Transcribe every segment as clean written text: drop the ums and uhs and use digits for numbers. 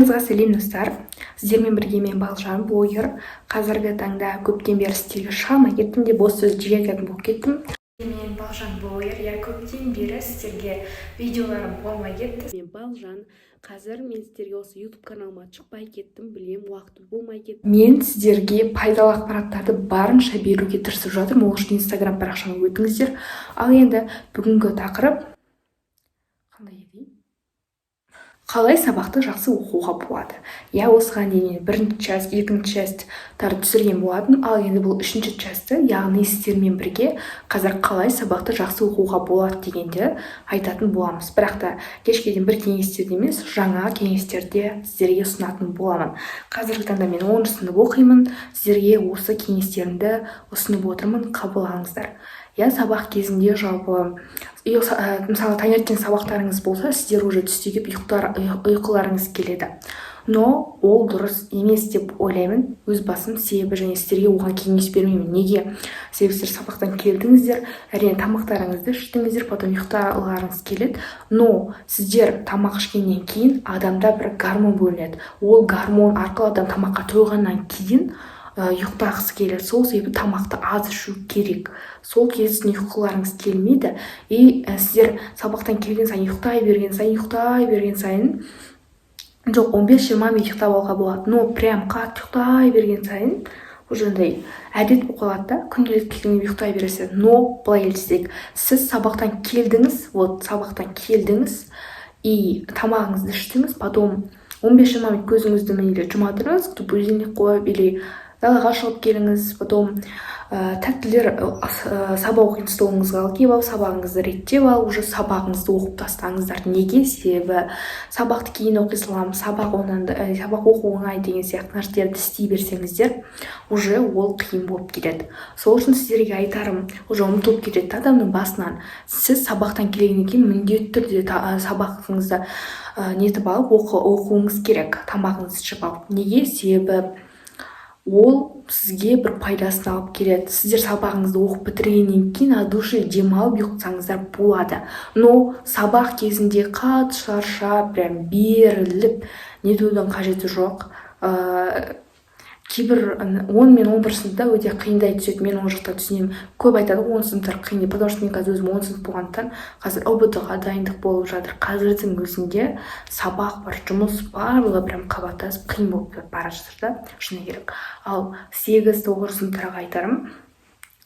Сәлем достар, сіздермен бірге мен Балжан, блогер. Қазіргі таңда көптен бері сіздерге шығармай кеттім деп бос сөз жиі айтатын болып кеттім. Мен Балжан, блогер. Көптен бері сіздерге видеоларым болмай кетті. Мен Балжан. Қазір мен сіздерге осы YouTube каналыма шықпай кеттім, білем, уақыты болмай кетті. Мен сіздерге пайдалы ақпараттарды барынша беруге тырысып жатырмын. Ол үшін Instagram парақшама өтіңіздер. Ал енді бүгінгі тақырып қалай сабақты жақсы оқуға болады. Осыған дейін бірінші часть, екінші частьтарды түсірген болатын, ал енді бұл үшінші частьті, яғни сіздермен бірге қазір қалай сабақты жақсы оқуға болады дегенде айтатын боламыз. Бірақ та кешке дейін бір кеңестерде емес, жаңа кеңестерде сіздерге ұсынатын боламын. Қазіргі таңда мен 10 сынып оқимын, сіздерге осы кеңестерімді ұсынып отырмын, қабыл алыңыздар. Сабақ кезінде жалпы мысалы таңертең сабақтарыңыз болса, сіздер уже түсте келіп ұйқыларыңыз келеді. Но ол дұрыс емес деп ойлаймын өз басым, себебі және сіздерге оған кеңес бермеймін. Неге? Себебі сіздер сабақтан келдіңіздер, әрине тамақтарыңызды іштіңіздер, потом ұйықтағыларыңыз келеді. Но сіздер тамақ ішкеннен кейін адамда бір гормон бөлінеді. Ол гормон арқылы адам тамаққа тойғаннан кейін ұйықтағысы келеді. Сол себебі тамақты аз ішу керек. Сол кезде ұйқыларыңыз келмейді. Сіздер сабақтан келген сайын ұйықтай берген сайын жоқ 15-20 минут ұйықтап алуға болады. Но прям қатты ұйықтай берген сайын уже әдет болып қалады да, күнделік келгенде ұйықтай бересіз. Но былай елестейік, сіз сабақтан келдіңіз, и тамағыңызды іштіңіз, потом 15-20 минут көзіңізді жұма тұрыңыз, будильник қойып, или далаға шығып келіңіз, потом тәттілер сабақ оқитын столыңызға алып келіп алып, сабағыңызды реттеп алып, уже сабағыңызды оқып тастаңыздар. Неге? Себебі сабақты кейін оқи саламын, сабақ оқу оңай деген сияқты нәрселерді істей берсеңіздер, уже ол қиын болып кетеді. Сол үшін сіздерге айтарым, уже ұмытылып кетеді адамның басынан. Сіз сабақтан келгеннен кейін міндетті түрде сабағыңызды нетіп алып оқуыңыз керек, тамағыңызды ішіп алып. Неге? Себебі ол сізге бір пайдасын алып келеді. Сіздер сабағыңызды оқып бітіргеннен кейін от души демалып ұйықтасаңыздар болады. Но сабақ кезінде қатты шаршап, прям беріліп нетудің қажеті жоқ. Кейбір 10 мен 11 сыныпта өте қиындай түседі. Мен ол жақта түсінемін. Көп айтады 10 сыныптар қиын деп, потому что мен қазір өзім 10 сынып болғандықтан қазір ұбт-ға дайындық болып жатыр. Қазірдің өзінде сабақ бар, жұмыс барлығы прям қабаттасып қиын болып бара жатыр да, шыны керек. Ал 8-9 сыныптарға айтарым,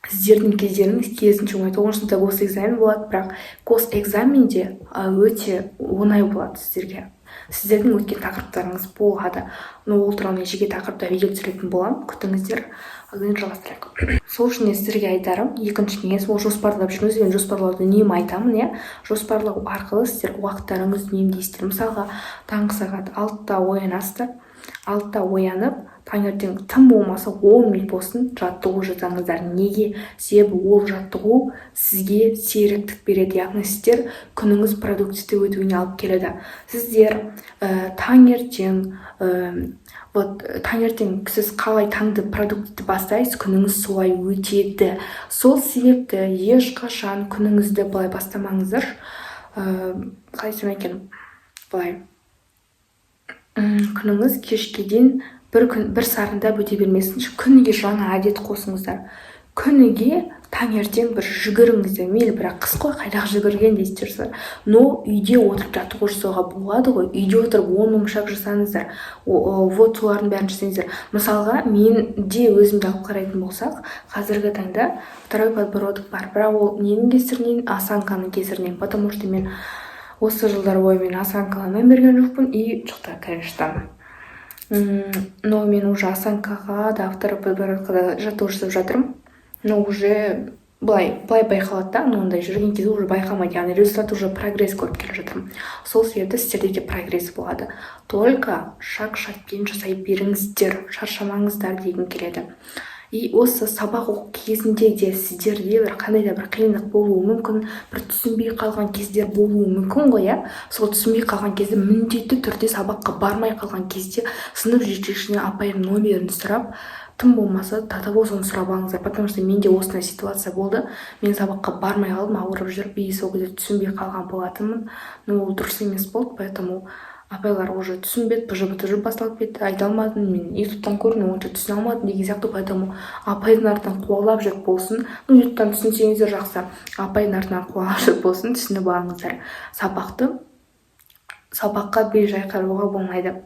сіздердің кездеріңіз керісінше оңай. 9 сыныпта госэкзамен болады, бірақ госэкзаменде өте оңай болады сіздерге. Сіздердің өткен тақырыптарыңыз болады. Но ол туралы мен жеке тақырыпта видео түсіретін боламын, күтіңіздер. Ал жалғастырайық. Сол үшін сіздерге айтарым, екінші кеңес, ол жоспарлап жүріңіз. Мен жоспарлауды үнемі айтамын, жоспарлау арқылы сіздер уақыттарыңызды үнемдейсіздер. Мысалға, таңғы сағат 6-та оянасыздар. 6-та оянып, таңертең тым болмаса 10 минут болсын жаттығу жасаңыздар. Неге? Себебі ол жаттығу сізге серіктік береді, яғни сіздер күніңіз продуктивті өтуіне алып келеді. Сіздер таңертең сіз қалай таңды продуктивті бастайсыз, күніңіз солай өтеді. Сол себепті ешқашан күніңізді былай бастамаңыздар. Қалай айтсам екен? Былай күніңіз кешке дейін бір сарында өте бермесін. Күніге жаңа әдет қосыңыздар. Күніге таңертең бір жүгіріңіздер. Мейлі, бірақ қыс қой, қайдағы жүгірген дейсіздер. Но үйде отырып жаттығу жасауға болады ғой. Үйде отырып 10 мыңшақ жасаңыздар. Вот солардың бәрін жасаңыздар. Мысалға, менде өзімді алып қарайтын болсақ, қазіргі таңда второй подбородок бар. Бірақ ол ненің кесірінен? Осанканың кесірінен. Потому что мен осы жылдар бойы мен осанкаға мән берген жоқпын, и шықты, конечно. Но мен уже осанкаға да, второй подбородкқа да жаттығу жасап жатырмын. Но уже былай байқалады да, ондай жүрген кезде уже байқамайды, яғни результат уже прогресс көріп келе жатырмын. Сол себепті сіздерде де прогресс болады. Только шаг-шагпен жасай беріңіздер, шаршамаңыздар дегім келеді. И осы сабақ оқу кезінде де сіздерде бір қандай да бір қиындық болуы мүмкін, бір түсінбей қалған кездер болуы мүмкін ғой, Сол түсінбей қалған кезде міндетті түрде сабаққа бармай қалған кезде сынып жетекшісінен апайдың номерін сұрап, тым болмаса татабозын сұрап алыңыздар. Потому что менде осындай ситуация болды. Мен сабаққа бармай қалдым, ауырып жүріп, сол кезде түсінбей қалған болатынмын. Но ол дұрыс емес болды, поэтому апайлар уже түсінбеді, бжбтж басталып кетті, айта алмадым, мен ютубтан көрдім, онша түсіне алмадым деген сияқты. Поэтому апайдың артынан қуалап жүріп болсын, ютубтан түсінсеңіздер жақсы, апайдың артынан қуалап жүріп болсын, түсініп алыңыздар. Сабаққа бел жайқаруға болмайды.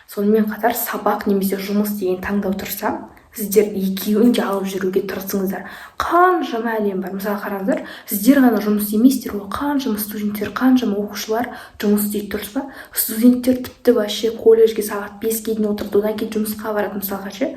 Сонымен қатар сабақ немесе жұмыс деген таңдау тұрса, сіздер екеуін де алып жүруге тырысыңыздар. Қаншама әлем бар. Мысалы қараңыздар, сіздер ғана жұмыс істемейсіздер ғой, қаншама студенттер, қаншама оқушылар жұмыс істейді, дұрыс па? Студенттер тіпті вообще колледжге сағат 5-ге дейін отырды, одан кейін жұмысқа барады, мысалға ше,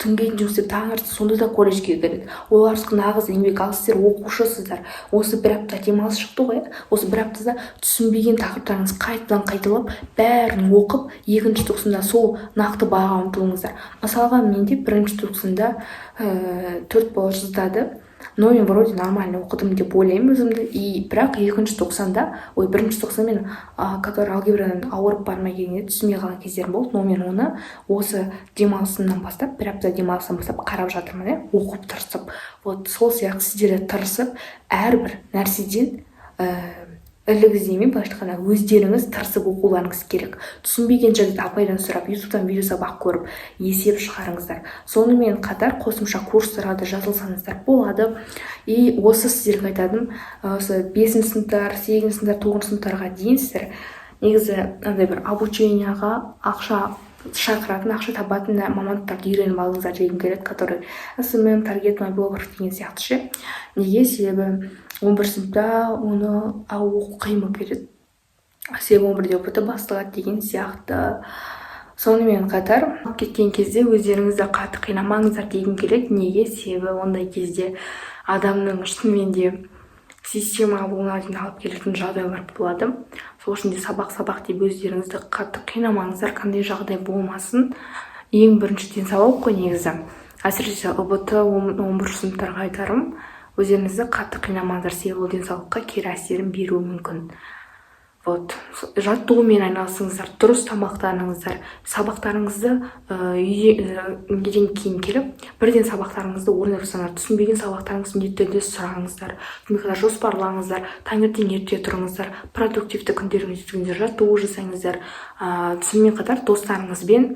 түнге дейін жұмыс істеп, таңертең сонда да колледжге келеді. Олар нағыз еңбек, ал сіздер оқушысыздар. Осы бір апта демалыс шықты ғой, осы бір аптада түсінбеген тақырыптарыңыз қайтадан қайталап, бәрін оқып, екінші тоқсанда сол нақты бағаға ұмтылыңыздар. Мысалға менде бірінші тоқсанда 4 бал жаздады, но мен вроде нормально оқыдым деп ойлаймын өзімді. И бірақ бірінші тоқсанда мен который алгебрадан ауырып бармай келгенде түсінбей қалған кездерім болды, но мен оны осы демалысымнан бастап, бір апта демалысымнан бастап қарап жатырмын, оқып тырысып. Вот сол сияқты сіздер де тырысып, әрбір нәрседен ілік іздемей, былайша айтқанда өздеріңіз тырысып оқуларыңыз керек. Түсінбеген жерде апайдан сұрап, ютубтан видео сабақ көріп, есеп шығарыңыздар. Сонымен қатар қосымша курстарға да жазылсаңыздар болады. И осы сіздерге айтадым, осы 5-ші сыныптар, 8-ші сыныптар, 9-ші сыныптарға дейін сіздер негізі андай бір обучениеға ақша шақыратын, ақша табатын мамандықтарды үйреніп алыңыздар дегім келеді, который SMM, таргет, блогер деген сияқты ше. Неге? Себебі 11 сыныпта оны оқу қиын болып кетеді. Себебі 11-де опыты басталады деген сияқты. Сонымен қатар кеткен кезде өздеріңізді қатты қинамаңыздар дегім келеді. Неге? Себебі ондай кезде адамның шынымен де система болуына дейін алып келетін жағдайлар болады. Сол үшін де сабақ деп өздеріңізді қатты қинамаңыздар, қандай жағдай болмасын. Ең бірінші денсаулық қой негізі. Әсіресе ұбт 11 сыныптарға айтарым, өздеріңізді қатты қинамаңыздар, себебі ол денсаулыққа кері әсерін беруі мүмкін. Вот, жаттығумен айналысыңыздар, дұрыс тамақтаныңыздар, сабақтарыңызды үйден кейін келіп, бірден сабақтарыңызды орындап жасаңыздар. Түсінбеген сабақтарыңызды міндетті түрде сұраңыздар, жоспарлаңыздар, таңертең ерте тұрыңыздар, продуктивті күндеріңізде жаттығу жасаңыздар. Сонымен қатар достарыңызбен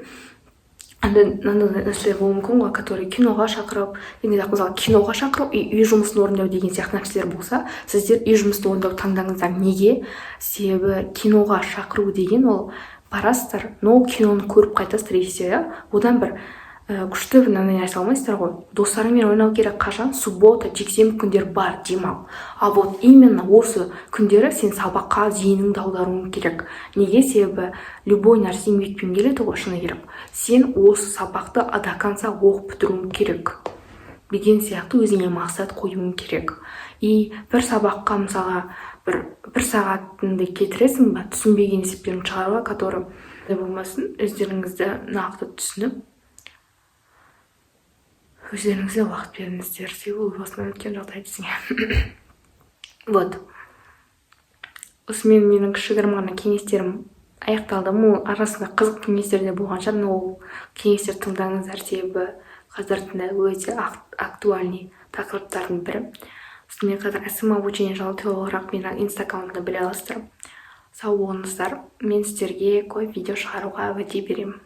нәрселер болуы мүмкін ғой, который киноға шақырып, мысалы киноға шақырып, үй жұмысын орындау деген сияқты нәрселер болса, сіздер үй жұмысын орындау таңдаңыздар. Неге? Себебі киноға шақыру деген ол барасыздар, но киноны көріп қайтасыздар десе, одан бір күшті мынандай нәрсе алмайсыздар ғой. Достарыңмен ойнау керек қашан? Суббота, жексенбі күндер бар, демал. А вот именно осы күндері сен сабаққа зейініңді аударуың керек. Неге? Себебі любой нәрсе еңбекпен келеді ғой, шыны керек. Сен осы сабақты до конца оқып бітіруің керек деген сияқты өзіңе мақсат қоюың керек. И бір сабаққа мысалға бір сағатыңды кетіресің ба, түсінбеген есептерін шығаруға, который болмасын, өздеріңізді нақты түсініп, өздеріңізге уақыт беріңіздер, себебі ол басынан өткен жағдай десең. Вот. Осымен менің кішігірім ғана кеңестерім аяқталды. Ол арасында қызық кеңестер де болған шығар, но ол кеңестер тыңдаңыздар, себебі қазірдің өте актуальный тақырыптардың бірі. Сонымен қатар SMM обучение жайлы толығырақ менің инстаграмымда біле аласыздар. Сау болыңыздар. Мен сіздерге көп видео шығаруға уәде беремін.